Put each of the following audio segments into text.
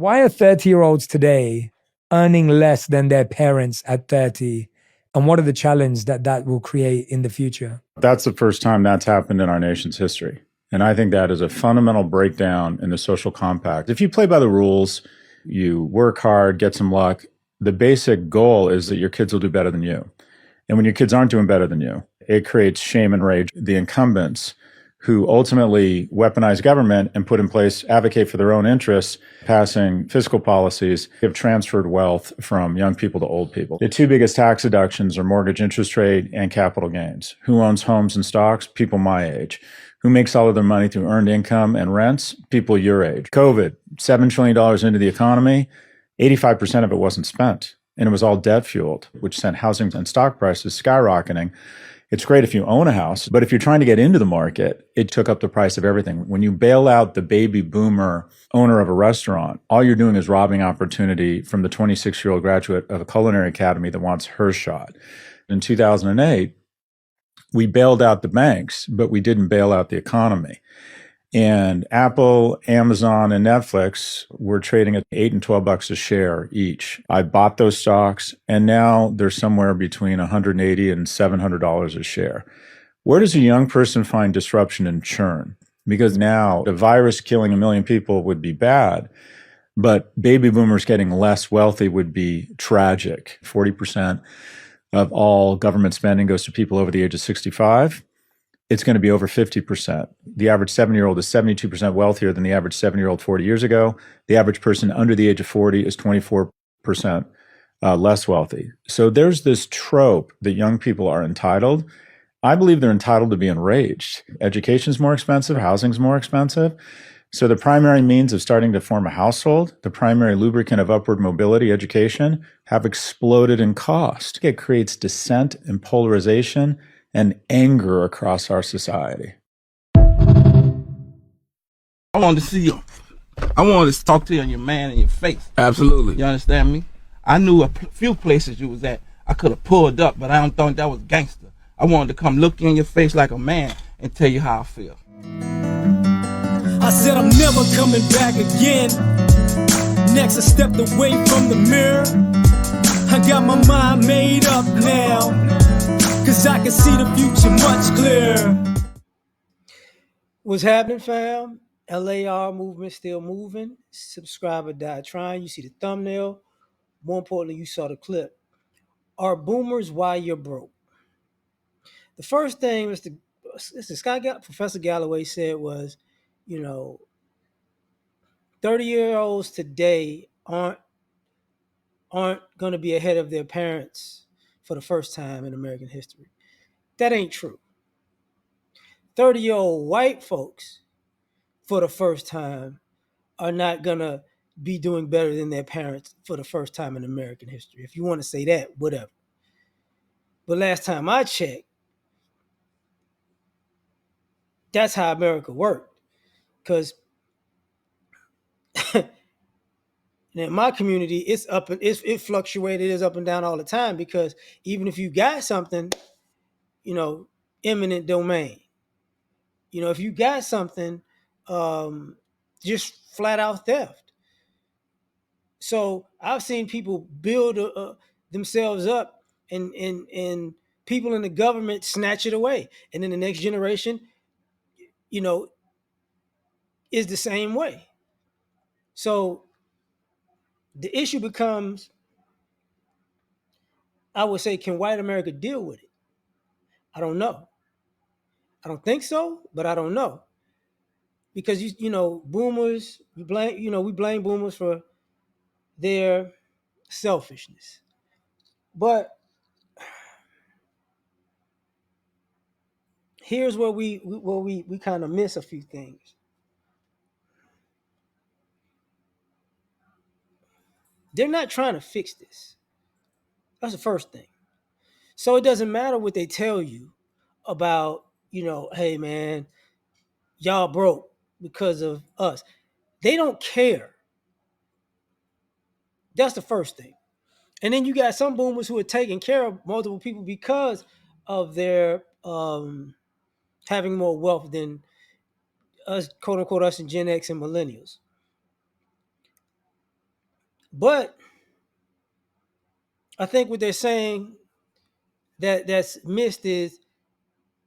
Why are 30-year-olds today earning less than their parents at 30? And what are the challenges that will create in the future? That's the first time that's happened in our nation's history. And I think that is a fundamental breakdown in the social compact. If you play by the rules, you work hard, get some luck, the basic goal is that your kids will do better than you. And when your kids aren't doing better than you, it creates shame and rage. The incumbents who ultimately weaponize government and put in place, advocate for their own interests, passing fiscal policies, have transferred wealth from young people to old people. The two biggest tax deductions are mortgage interest rate and capital gains. Who owns homes and stocks? People my age. Who makes all of their money through earned income and rents? People your age. COVID, $7 trillion into the economy, 85% of it wasn't spent. And it was all debt fueled, which sent housing and stock prices skyrocketing. It's great if you own a house, but if you're trying to get into the market, it took up the price of everything. When you bail out the baby boomer owner of a restaurant, all you're doing is robbing opportunity from the 26-year-old graduate of a culinary academy that wants her shot. In 2008, we bailed out the banks, but we didn't bail out the economy. And Apple, Amazon, and Netflix were trading at $8 and $12 a share each. I bought those stocks, and now they're somewhere between $180 and $700 a share. Where does a young person find disruption and churn? Because now a virus killing 1 million people would be bad, but baby boomers getting less wealthy would be tragic. 40% of all government spending goes to people over the age of 65. It's going to be over 50%. The average 7-year-old is 72% wealthier than the average 7-year-old 40 years ago. The average person under the age of 40 is 24% less wealthy. So there's this trope that young people are entitled. I believe they're entitled to be enraged. Education's more expensive, housing's more expensive. So the primary means of starting to form a household, the primary lubricant of upward mobility, education, have exploded in cost. It creates dissent and polarization and anger across our society. I wanted to see you. I wanted to talk to you on your man in your face. Absolutely. You understand me? I knew a few places you was at. I could have pulled up, but I don't think that was gangster. I wanted to come look you in your face like a man and tell you how I feel. I said I'm never coming back again. Next I stepped away from the mirror. I got my mind made up now, 'cause I can see the future much clearer. What's happening, fam? L.A.R. movement still moving. Subscriber died trying. You see the thumbnail. More importantly, you saw the clip. Are boomers why you're broke? The first thing Professor Galloway said was, 30-year-olds today aren't going to be ahead of their parents for the first time in American history. That ain't true. 30-year-old white folks, for the first time, are not going to be doing better than their parents for the first time in American history. If you want to say that, whatever. But last time I checked, that's how America worked. Because in my community, it fluctuated, it's up and down all the time, because even if you got something, eminent domain. If you got something, just flat out theft. So I've seen people build themselves up, and people in the government snatch it away, and then the next generation, is the same way. So the issue becomes, I would say, can white America deal with it? I don't know. I don't think so, but I don't know. Because boomers, we blame boomers for their selfishness. But here's where we kind of miss a few things. They're not trying to fix this. That's the first thing. So it doesn't matter what they tell you about, hey man, y'all broke because of us. They don't care. That's the first thing. And then you got some boomers who are taking care of multiple people because of their having more wealth than us, quote unquote, us and Gen X and millennials. But I think what they're saying that's missed is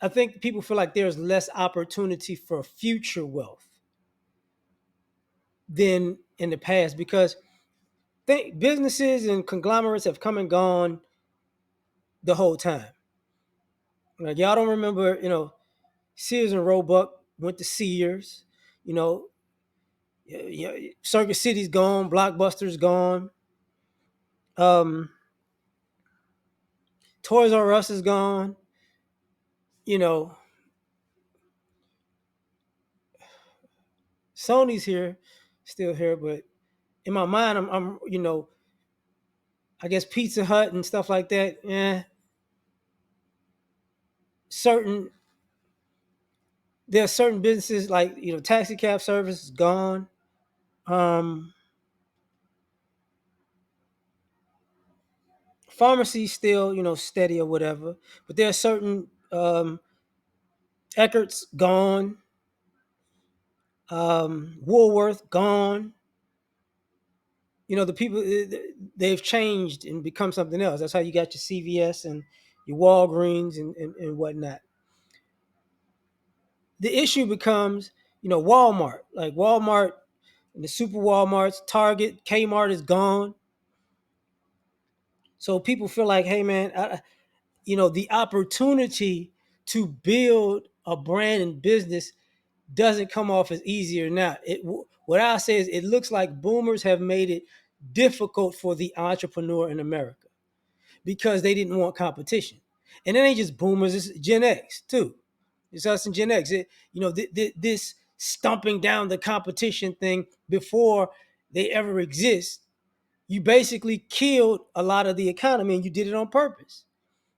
I think people feel like there's less opportunity for future wealth than in the past because businesses and conglomerates have come and gone the whole time. Like y'all don't remember, Sears and Roebuck went to Sears. You know, Circuit City's gone, Blockbuster's gone, um, Toys R Us is gone. You know, Sony's here, still here, but in my mind, I'm I guess Pizza Hut and stuff like that. Yeah, certain there are certain businesses like taxi cab service is gone. Um, Pharmacy still steady or whatever, but there are certain Eckert's gone, Woolworth gone. The people they've changed and become something else. That's how you got your CVS and your Walgreens and whatnot. The issue becomes Walmart, like Walmart and the super Walmarts, Target, Kmart is gone. So people feel like, hey man, the opportunity to build a brand and business doesn't come off as easier now. What I say is it looks like boomers have made it difficult for the entrepreneur in America because they didn't want competition. And it ain't just boomers, it's Gen X too. It's us and Gen X. This stumping down the competition thing before they ever exist, you basically killed a lot of the economy and you did it on purpose.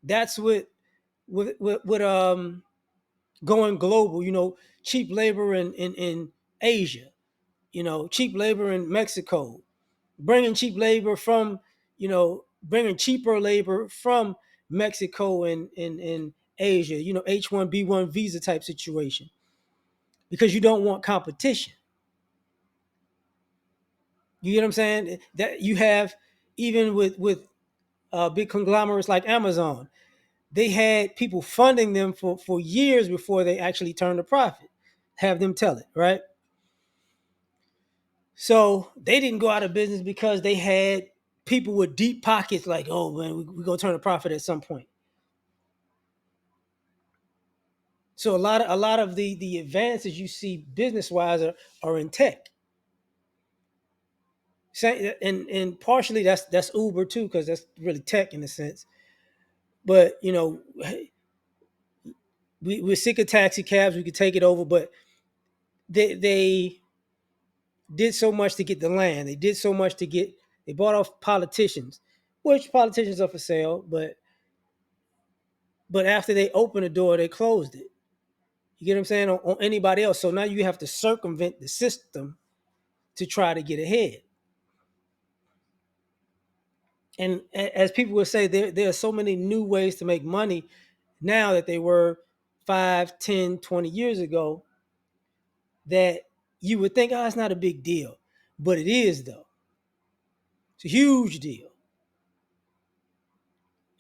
That's what going global, cheap labor in Asia, cheap labor in Mexico, bringing cheap labor from, bringing cheaper labor from Mexico and Asia, H1B1 visa type situation because you don't want competition. You get what I'm saying? That you have even with big conglomerates like Amazon, they had people funding them for years before they actually turned a profit. Have them tell it, right? So they didn't go out of business because they had people with deep pockets like, oh man, we're gonna turn a profit at some point. So a lot of the advances you see business wise are in tech. And partially that's Uber too, because that's really tech in a sense. But we're sick of taxi cabs. We could take it over, but they did so much to get the land. They did so much to get. They bought off politicians, which politicians are for sale. But after they opened the door, they closed it. You get what I'm saying on anybody else. So now you have to circumvent the system to try to get ahead. And as people would say, there are so many new ways to make money now that they were 5, 10, 20 years ago that you would think, oh, it's not a big deal. But it is, though. It's a huge deal.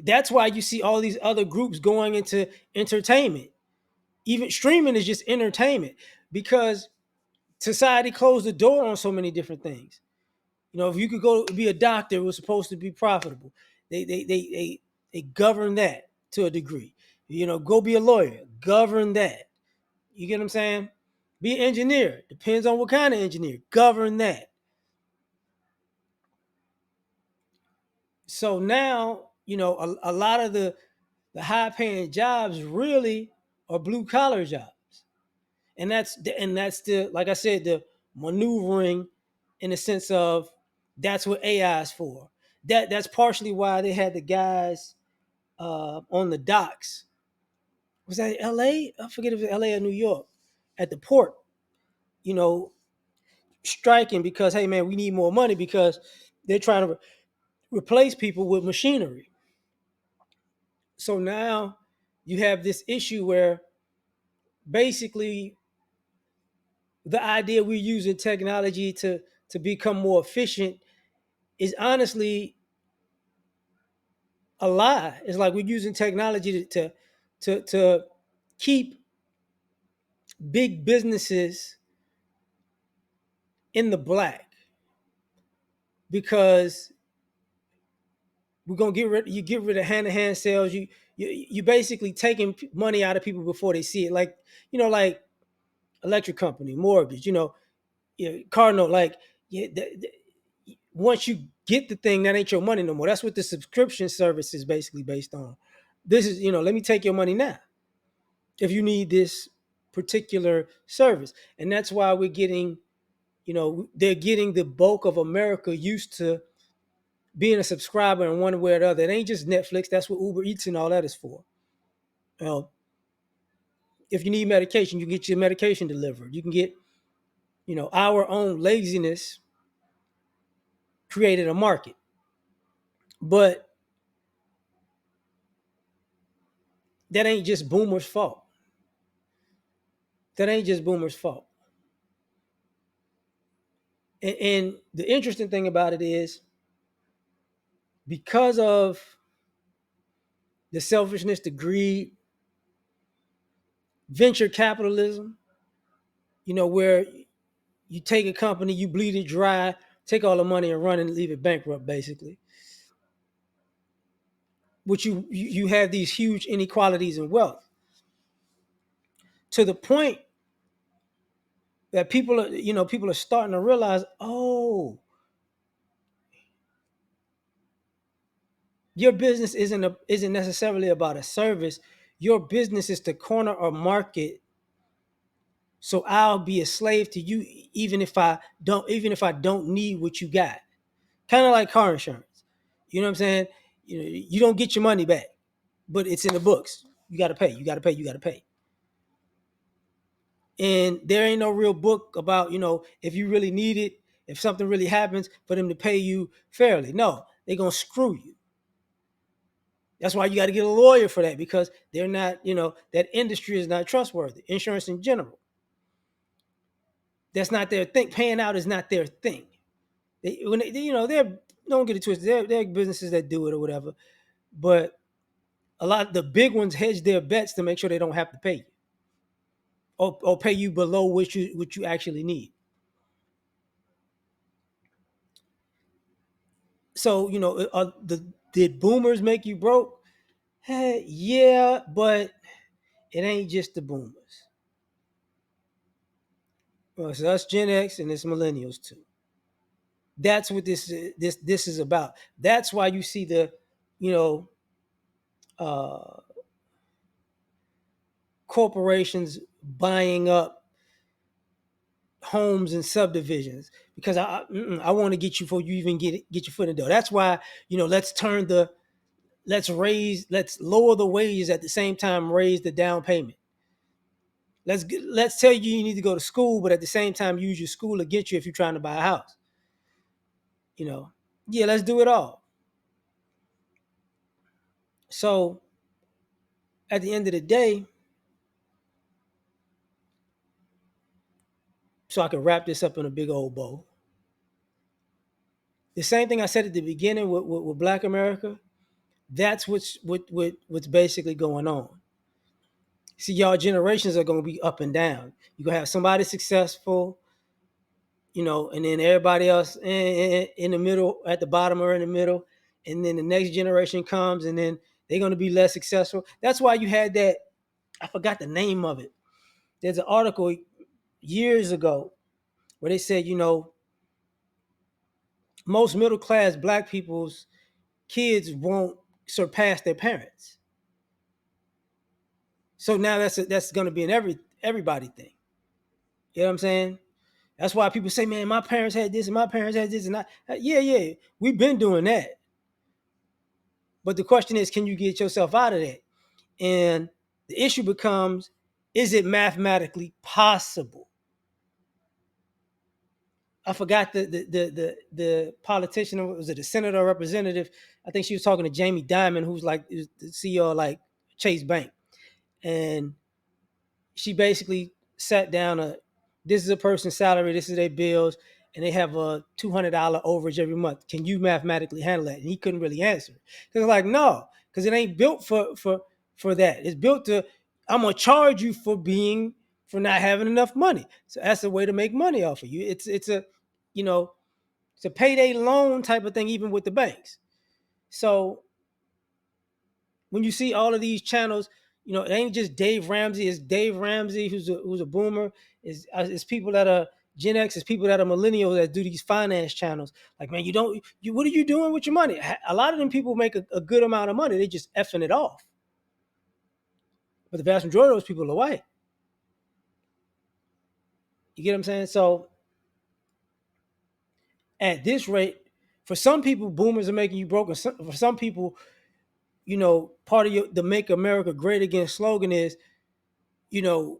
That's why you see all these other groups going into entertainment. Even streaming is just entertainment because society closed the door on so many different things. If you could go be a doctor, it was supposed to be profitable. They govern that to a degree. Go be a lawyer, govern that. You get what I'm saying? Be an engineer, depends on what kind of engineer, govern that. So now, a lot of the high paying jobs really are blue collar jobs. And that's the, like I said, the maneuvering in the sense of that's what AI is for. That's partially why they had the guys on the docks. Was that L.A.? I forget if it was L.A. or New York at the port. You know, striking because hey man, we need more money because they're trying to replace people with machinery. So now you have this issue where basically the idea we're using technology to become more efficient is honestly a lie. It's like we're using technology to keep big businesses in the black because we're gonna get rid of hand to hand sales. You basically taking money out of people before they see it. Like like electric company, mortgage. Car note. Like yeah, once you get the thing, that ain't your money no more. That's what the subscription service is basically based on. This is let me take your money now if you need this particular service, and that's why we're getting they're getting the bulk of America used to being a subscriber in one way or the other. It ain't just Netflix. That's what Uber Eats and all that is for. You know, if you need medication, you can get your medication delivered. You can get, our own laziness created a market. But that ain't just boomers' fault. That ain't just boomers' fault. And the interesting thing about it is because of the selfishness, the greed, venture capitalism, where you take a company, you bleed it dry, take all the money and run and leave it bankrupt, basically. Which you have these huge inequalities in wealth to the point that people are starting to realize, oh, your business isn't necessarily about a service. Your business is to corner a market, so I'll be a slave to you, even if I don't need what you got. Kind of like car insurance. You know what I'm saying? You don't get your money back, but it's in the books. You got to pay. You got to pay. You got to pay. And there ain't no real book about if you really need it, if something really happens, for them to pay you fairly. No, they're gonna screw you. That's why you got to get a lawyer for that, because they're not, that industry is not trustworthy. Insurance in general, that's not their thing. Paying out is not their thing. They're, don't get it twisted. They're businesses that do it or whatever, but a lot of the big ones hedge their bets to make sure they don't have to pay you, or pay you below what you actually need. So did boomers make you broke? Hey, yeah, but it ain't just the boomers. Well, it's us Gen X and it's millennials too. That's what this is about. That's why you see the you know uh, corporations buying up homes and subdivisions, because I want to get you before you even get your foot in the door. That's why let's lower the wages at the same time raise the down payment. Let's tell you need to go to school, but at the same time use your school to get you if you're trying to buy a house. Yeah, let's do it all. So at the end of the day, so I can wrap this up in a big old bow. The same thing I said at the beginning with Black America, that's what's basically going on. See, y'all generations are going to be up and down. You're going to have somebody successful, and then everybody else in the middle, at the bottom or in the middle. And then the next generation comes, and then they're going to be less successful. That's why you had that, I forgot the name of it. There's an article years ago where they said, most middle class Black people's kids won't surpass their parents. So now that's going to be an everybody thing. You know what I'm saying? That's why people say, man, my parents had this and my parents had this. And yeah, we've been doing that. But the question is, can you get yourself out of that? And the issue becomes, is it mathematically possible? I forgot the politician. Was it a senator or representative? I think she was talking to Jamie Dimon, who's like the CEO of like Chase Bank. And she basically sat down, this is a person's salary, this is their bills, and they have a $200 overage every month. Can you mathematically handle that? And he couldn't really answer. Because like, no, because it ain't built for that. It's built to, I'm gonna charge you for not having enough money. So that's a way to make money off of you. It's a, you know, it's a payday loan type of thing, even with the banks. So when you see all of these channels, it ain't just Dave Ramsey. It's Dave Ramsey who's a boomer. It's people that are Gen X. It's people that are millennials that do these finance channels. Like, man, what are you doing with your money? A lot of them people make a good amount of money. They just effing it off. But the vast majority of those people are white. You get what I'm saying? So at this rate, for some people, boomers are making you broke. And for some people, part of the "Make America Great Again" slogan is, you know,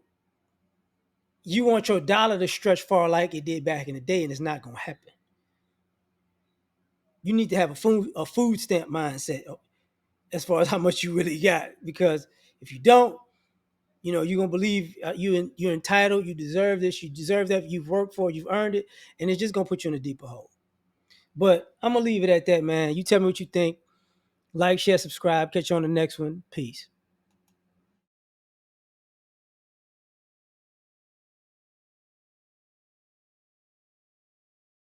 you want your dollar to stretch far like it did back in the day, and it's not going to happen. You need to have a food stamp mindset as far as how much you really got, because if you don't, you're going to believe you're entitled, you deserve this, you deserve that, you've worked for it, you've earned it, and it's just going to put you in a deeper hole. But I'm going to leave it at that, man. You tell me what you think. Like, share, subscribe. Catch you on the next one. Peace.